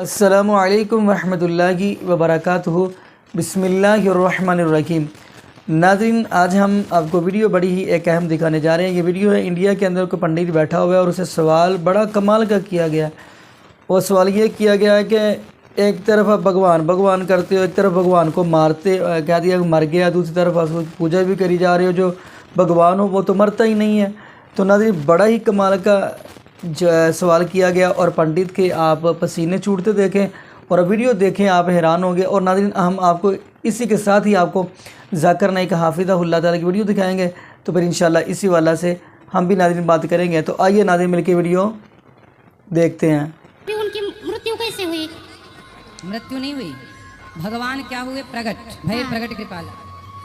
अस्सलामु अलैकुम वरहमतुल्लाहि वबरकातुहू। बिस्मिल्लाहिर्रहमानिर्रहीम। नाज़रीन, आज हम आपको वीडियो बड़ी ही एक अहम दिखाने जा रहे हैं। ये वीडियो है इंडिया के अंदर कोई पंडित बैठा हुआ है और उसे सवाल बड़ा कमाल का किया गया है। वो सवाल ये किया गया है कि एक तरफ आप भगवान भगवान करते हो, एक तरफ भगवान को मारते कह दिया मर गया, दूसरी तरफ उसकी पूजा भी करी जा रही हो। जो भगवान हो वो तो मरता ही नहीं है। तो नाज़रीन, बड़ा ही कमाल का सवाल किया गया और पंडित के आप पसीने छूटते देखें और वीडियो देखें, आप हैरान होंगे। और नाज़रीन, हम आपको इसी के साथ ही आपको ज़ाकिर नाइक हाफिज़हुल्लाह ताला की वीडियो दिखाएंगे। तो फिर इंशाल्लाह इसी वाला से हम भी नाज़रीन बात करेंगे। तो आइए नाज़रीन मिलकर वीडियो देखते हैं। उनकी मृत्यु कैसे हुई? मृत्यु नहीं हुई, भगवान क्या हुए? प्रकट भय, प्रकट कृपाला।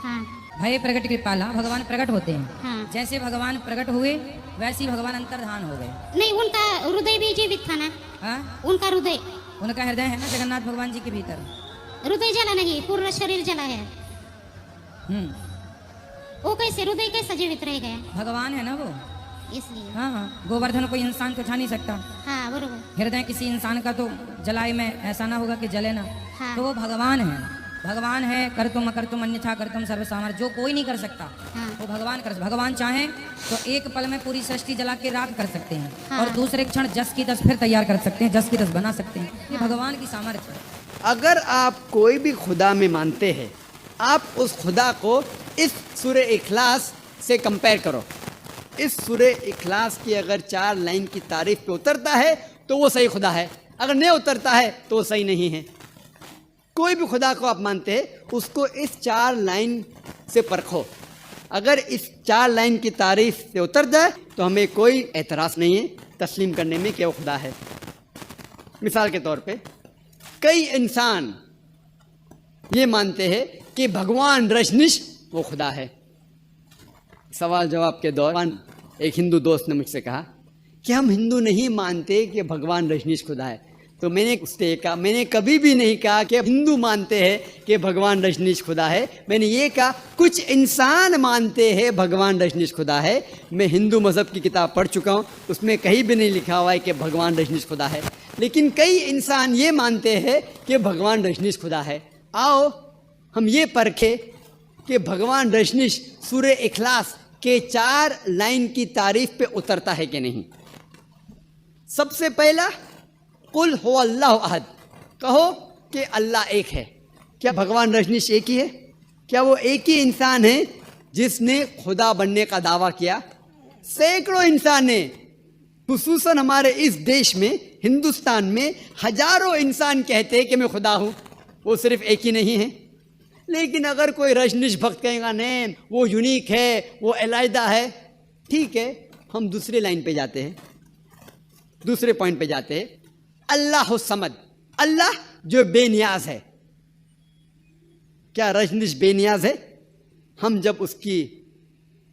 हाँ, भय प्रकट कृपाला, भगवान प्रकट होते हैं। हाँ। जैसे भगवान प्रकट हुए वैसे ही भगवान अंतर्धान हो गए। नहीं, उनका हृदय भी जीवित था ना? हाँ, उनका हृदय, उनका हृदय है ना जगन्नाथ भगवान जी के भीतर। हृदय जला नहीं, पूरा शरीर जला है। वो कैसे हृदय कैसा जीवित रह गया? भगवान है ना वो, इसलिए। हाँ हाँ। गोवर्धन कोई इंसान को छा नहीं सकता। हाँ, बरोबर। हृदय किसी इंसान का तो जलाए में ऐसा ना होगा कि जले ना। हाँ। तो वो भगवान है। भगवान है, कर तुम अकर तुम अन्यथा कर तुम सर्वसामर, जो कोई नहीं कर सकता। हाँ। वो भगवान कर, भगवान चाहे तो एक पल में पूरी सृष्टि जला के राख कर सकते हैं। हाँ। और दूसरे क्षण जस की तस फिर तैयार कर सकते हैं, जस की तस बना सकते हैं। ये भगवान की सामर्थ्य है। अगर आप कोई भी खुदा में मानते हैं, आप उस खुदा को इस सूरे इखलास से कंपेयर करो। इस सूरे इखलास की अगर 4 लाइन की तारीफ पे उतरता है तो वो सही खुदा है, अगर नहीं उतरता है तो वो सही नहीं है। कोई भी खुदा को आप मानते हैं, उसको इस 4 लाइन से परखो। अगर इस 4 लाइन की तारीफ से उतर जाए तो हमें कोई एतराज़ नहीं है तस्लीम करने में कि वो खुदा है। मिसाल के तौर पे कई इंसान ये मानते हैं कि भगवान रजनीश वो खुदा है। सवाल जवाब के दौरान एक हिंदू दोस्त ने मुझसे कहा कि हम हिंदू नहीं मानते कि भगवान रजनीश खुदा है। तो मैंने उससे कहा, मैंने कभी भी नहीं कहा कि हिंदू मानते हैं कि भगवान रजनीश खुदा है। मैंने ये कहा कुछ इंसान मानते हैं भगवान रजनीश खुदा है। मैं हिंदू मज़हब की किताब पढ़ चुका हूँ, उसमें कहीं भी नहीं लिखा हुआ है कि भगवान रजनीश खुदा है। लेकिन कई इंसान ये मानते हैं कि भगवान रजनीश खुदा है। आओ हम ये परखें कि भगवान रजनीश सूरे इखलास के 4 लाइन की तारीफ पे उतरता है कि नहीं। सबसे पहला, कुल हो अल्लाह अहद, कहो कि अल्लाह एक है। क्या भगवान रजनीश एक ही है? क्या वो एक ही इंसान है जिसने खुदा बनने का दावा किया? सैकड़ों इंसान ने, खुसूसन हमारे इस देश में हिंदुस्तान में हजारों इंसान कहते हैं कि मैं खुदा हूँ। वो सिर्फ एक ही नहीं है। लेकिन अगर कोई रजनीश भक्त कहेगा नहीं वो यूनिक है, वो अलहदा है, ठीक है, हम दूसरी लाइन पे जाते हैं, दूसरे पॉइंट पे जाते हैं। अल्लाह समद, अल्लाह जो बेनियाज है। क्या रजनीश बेनियाज है? हम जब उसकी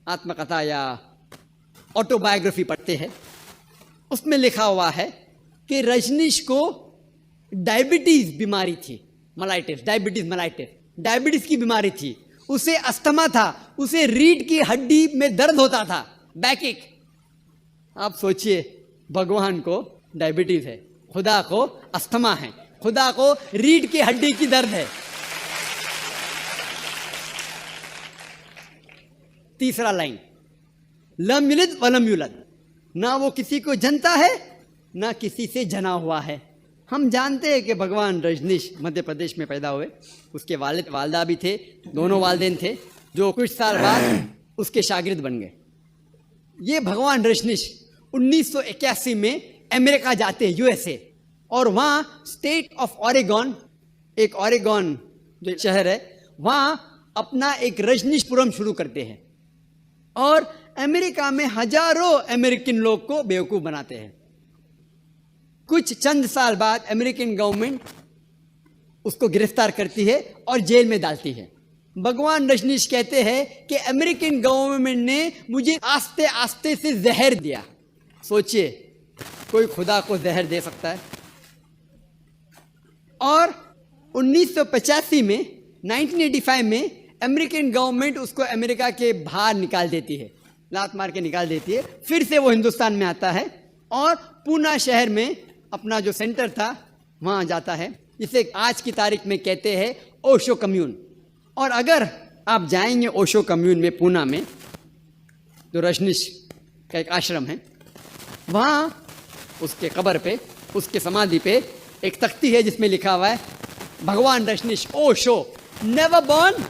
आत्मकथा या ऑटोबायोग्राफी पढ़ते हैं, उसमें लिखा हुआ है कि रजनीश को डायबिटीज बीमारी थी, मलाइटिस, डायबिटीज की बीमारी थी। उसे अस्थमा था, उसे रीढ़ की हड्डी में दर्द होता था, बैकिक। आप सोचिए, भगवान को डायबिटीज है, खुदा को अस्थमा है, खुदा को रीढ़ की हड्डी की दर्द है। तीसरा लाइन, लम यलिद वलम यूलद, ना वो किसी को जनता है ना किसी से जना हुआ है। हम जानते हैं कि भगवान रजनीश मध्य प्रदेश में पैदा हुए। उसके वालिद वालदा भी थे, दोनों वालिदैन थे, जो कुछ साल बाद उसके शागिर्द बन गए। ये भगवान रजनीश 1981 में अमेरिका जाते हैं, यूएसए, और वहाँ स्टेट ऑफ ऑरेगॉन, एक ऑरेगॉन जो शहर है, वहाँ अपना एक रजनीशपुरम शुरू करते हैं और अमेरिका में हजारों अमेरिकन लोग को बेवकूफ़ बनाते हैं। कुछ चंद साल बाद अमेरिकन गवर्नमेंट उसको गिरफ्तार करती है और जेल में डालती है। भगवान रजनीश कहते हैं कि अमेरिकन गवर्नमेंट ने मुझे आस्ते आस्ते से जहर दिया। सोचिए, कोई खुदा को जहर दे सकता है? और 1985 में, 1985 में अमेरिकन गवर्नमेंट उसको अमेरिका के बाहर निकाल देती है, लात मार के निकाल देती है। फिर से वो हिंदुस्तान में आता है और पूना शहर में अपना जो सेंटर था वहाँ जाता है, इसे आज की तारीख में कहते हैं ओशो कम्यून। और अगर आप जाएंगे ओशो कम्यून में पूना में, जो रजनीश का एक आश्रम है, वहाँ उसके कब्र पे, उसके समाधि पे एक तख्ती है जिसमें लिखा हुआ है Bhagwan Rajneesh Osho never born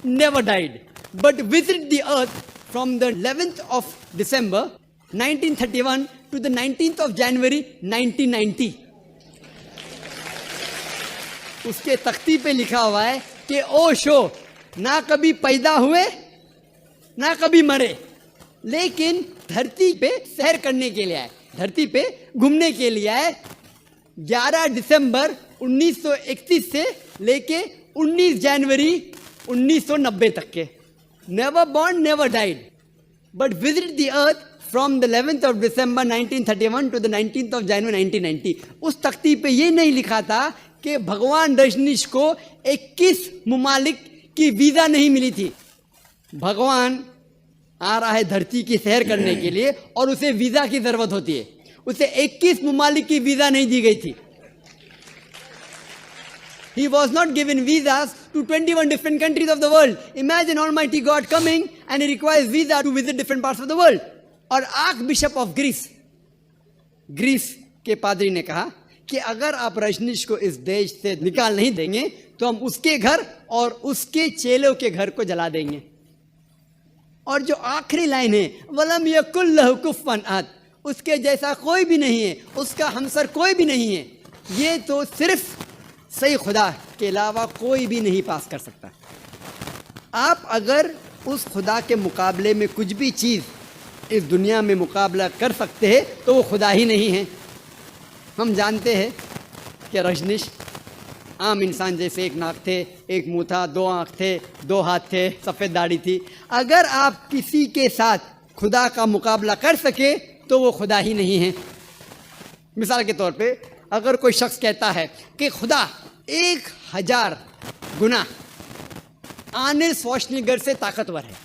never died but visit the earth from the 11th of December 1931 to the 19th of January 1990। उसके तख्ती पे लिखा हुआ है कि ओशो ना कभी पैदा हुए ना कभी मरे, लेकिन धरती पे सैर करने के लिए आए, धरती पे घूमने के लिए आए। 11 दिसंबर 1931 से लेके 19 जनवरी 1990 तक के। Never born never died but visit the earth from the 11th of December 1931 to the 19th of January 1990। उस तख्ती पे ये नहीं लिखा था कि भगवान रजनीश को 21 मुमालिक की वीज़ा नहीं मिली थी। भगवान आ रहा है धरती की सैर करने के लिए और उसे वीज़ा की ज़रूरत होती है, उसे 21 मुमालिक की वीज़ा नहीं दी गई थी। He was not given visas to 21 different countries of the world. Imagine Almighty God coming and he requires visa to visit different parts of the world. और आर्कबिशप ऑफ ग्रीस के पादरी ने कहा कि अगर आप रजनीश को इस देश से निकाल नहीं देंगे तो हम उसके घर और उसके चेलों के घर को जला देंगे। और जो आखिरी लाइन है वलम यकुल लहु कुफुवन अहद, उसके जैसा कोई भी नहीं है, उसका हमसर कोई भी नहीं है, ये तो सिर्फ सही खुदा के अलावा कोई भी नहीं पास कर सकता। आप अगर उस खुदा के मुकाबले में कुछ भी चीज़ इस दुनिया में मुकाबला कर सकते हैं तो वो खुदा ही नहीं है। हम जानते हैं कि रजनीश आम इंसान जैसे एक नाक थे, एक मुंह था, 2 आँख थे, 2 हाथ थे, सफ़ेद दाढ़ी थी। अगर आप किसी के साथ खुदा का मुकाबला कर सके तो वो खुदा ही नहीं है। मिसाल के तौर पे अगर कोई शख्स कहता है कि खुदा 1000 गुना आर्नल्ड श्वार्ज़नेगर से ताकतवर है।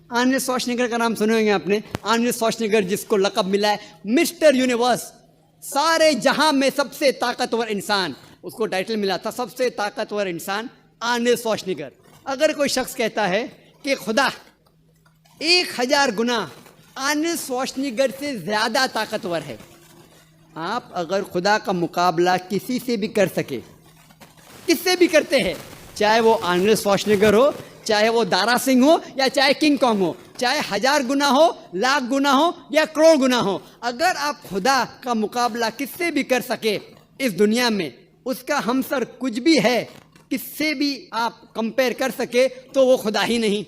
आर्नल्ड श्वार्ज़नेगर का नाम सुने होंगे आपने। आर्नल्ड श्वार्ज़नेगर जिसको लक़ब मिला है मिस्टर यूनिवर्स, सारे जहां में सबसे ताकतवर इंसान, उसको टाइटल मिला था सबसे ताकतवर इंसान आर्नल्ड श्वार्ज़नेगर। अगर कोई शख्स कहता है कि खुदा 1000 गुना आर्नल्ड श्वार्ज़नेगर से ज़्यादा ताकतवर है, आप अगर खुदा का मुकाबला किसी से भी कर सके, किससे भी करते हैं, चाहे वो आर्नल्ड श्वार्ज़नेगर हो, चाहे वो दारा सिंह हो, या चाहे किंग कॉन्ग हो, चाहे 1000 गुना हो, लाख गुना हो या करोड़ गुना हो, अगर आप खुदा का मुकाबला किससे भी कर सके इस दुनिया में, उसका हमसर कुछ भी है, किससे भी आप कंपेयर कर सके तो वो खुदा ही नहीं।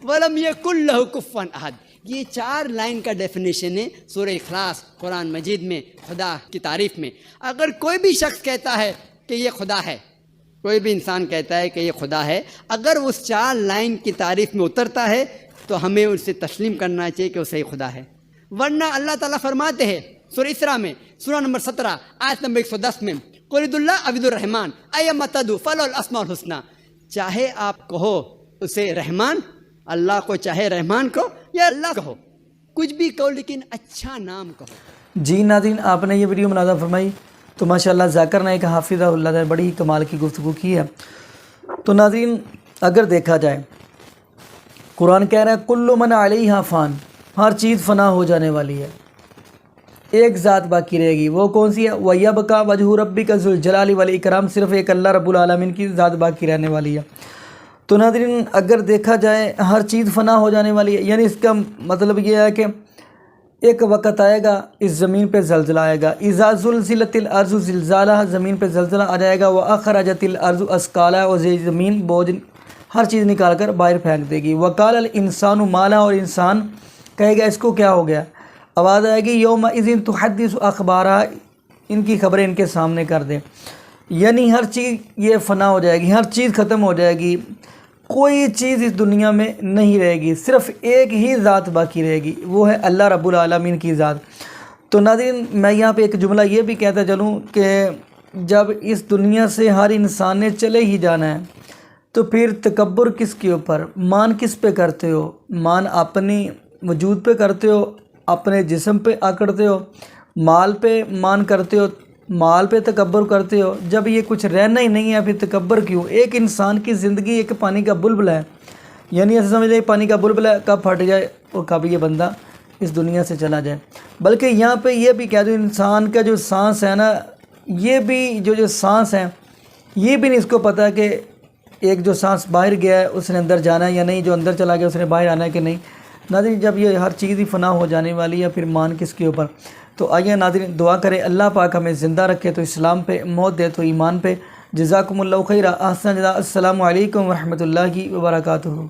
वलम यकुल लहु कुफुवन अहद, ये 4 लाइन का डेफिनेशन है सूरह इखलास कुरान मजीद में खुदा की तारीफ में। अगर कोई भी शख्स कहता है कि ये खुदा है, कोई भी इंसान कहता है कि ये खुदा है, अगर उस 4 लाइन की तारीफ में उतरता है तो हमें उसे तस्लीम करना चाहिए कि वो सही खुदा है। वरना अल्लाह ताला फरमाते हैं सूरह इसरा में, सूरह नंबर 17 आयत नंबर 110 में, कुलिदुल्लाह अबिदुर रहमान अय्यम्मा तदू फलहुल अस्माउल हुस्ना, चाहे आप कहो उसे रहमान, अल्लाह को चाहे रहमान कहो या अल्लाह कहो, कुछ भी कहो लेकिन अच्छा नाम कहो। जी नाज़रीन, आपने ये वीडियो मुलाज़ा फरमाई तो माशाअल्लाह ज़ाकिर नाइक हाफिज़हुल्लाह ने बड़ी ही कमाल की गुफ्तगू की है। तो नाज़रीन, अगर देखा जाए कुरान कह रहा है कुल्लु मन अलैहा फ़ान, हर चीज़ फ़ना हो जाने वाली है, एक ज़ात बाकी रहेगी। वो कौन सी है? वयबका वजहु रब्बिका ज़ुल जलाली वल इकराम, सिर्फ़ एक अल्लाह रब्बुल आलमीन की ज़ात बाकी रहने वाली है। तो नाज़रीन, अगर देखा जाए हर चीज़ फ़ना हो जाने वाली है, यानी इसका मतलब ये है कि एक वक़्त आएगा इस ज़मीन पे ज़लज़ला आएगा। इज़ा ज़ुलज़िलतिल अर्ज़ु ज़िलज़ालहा, ज़मीन पे ज़लज़ला आ जाएगा। व अख़रजतिल अर्ज़ु अस्क़ालहा, और ज़मीन बोझ हर चीज़ निकाल कर बाहर फेंक देगी। वक़ालल इंसानु माला, और इंसान कहेगा इसको क्या हो गया। आवाज़ आएगी यौमइज़िन तुहद्दिसु अख़बारहा, इनकी खबरें इनके सामने कर दें। यानी हर चीज़ ये फ़ना हो जाएगी, हर चीज़ ख़त्म हो जाएगी, कोई चीज़ इस दुनिया में नहीं रहेगी, सिर्फ़ एक ही ज़ात बाकी रहेगी, वो है अल्लाह रब्बुल आलमीन की ज़ात। तो नाज़रीन, मैं यहाँ पे एक जुमला ये भी कहता चलूँ कि जब इस दुनिया से हर इंसान ने चले ही जाना है तो फिर तकब्बुर किसके ऊपर, मान किस पे करते हो? मान अपनी वजूद पे करते हो, अपने जिस्म पे आकड़ते हो, माल पे मान करते हो, माल पे तकब्बर करते हो, जब ये कुछ रहना ही नहीं है फिर तकब्बर क्यों? एक इंसान की ज़िंदगी एक पानी का बुलबुला है, यानी ऐसे समझ लीजिए पानी का बुलबुला है, कब फट जाए और कब ये बंदा इस दुनिया से चला जाए। बल्कि यहाँ पे ये भी कह दो, इंसान का जो सांस है ना, ये भी जो सांस है ये भी नहीं इसको पता कि एक जो सांस बाहर गया है उसने अंदर जाना है या नहीं, जो अंदर चला गया उसने बाहर आना है कि नहीं। नाज़रीन, जब ये हर चीज़ ही फ़ना हो जाने वाली है फिर मान किसके ऊपर। तो आइए नाज़रीन दुआ करें अल्लाह पाक हमें ज़िंदा रखे तो इस्लाम पे, मौत दे तो ईमान पे। जज़ाकुमुल्लाहु खैरा, अहसन जज़ा। अस्सलामु अलैकुम व रहमतुल्लाहि व बरकातुहू।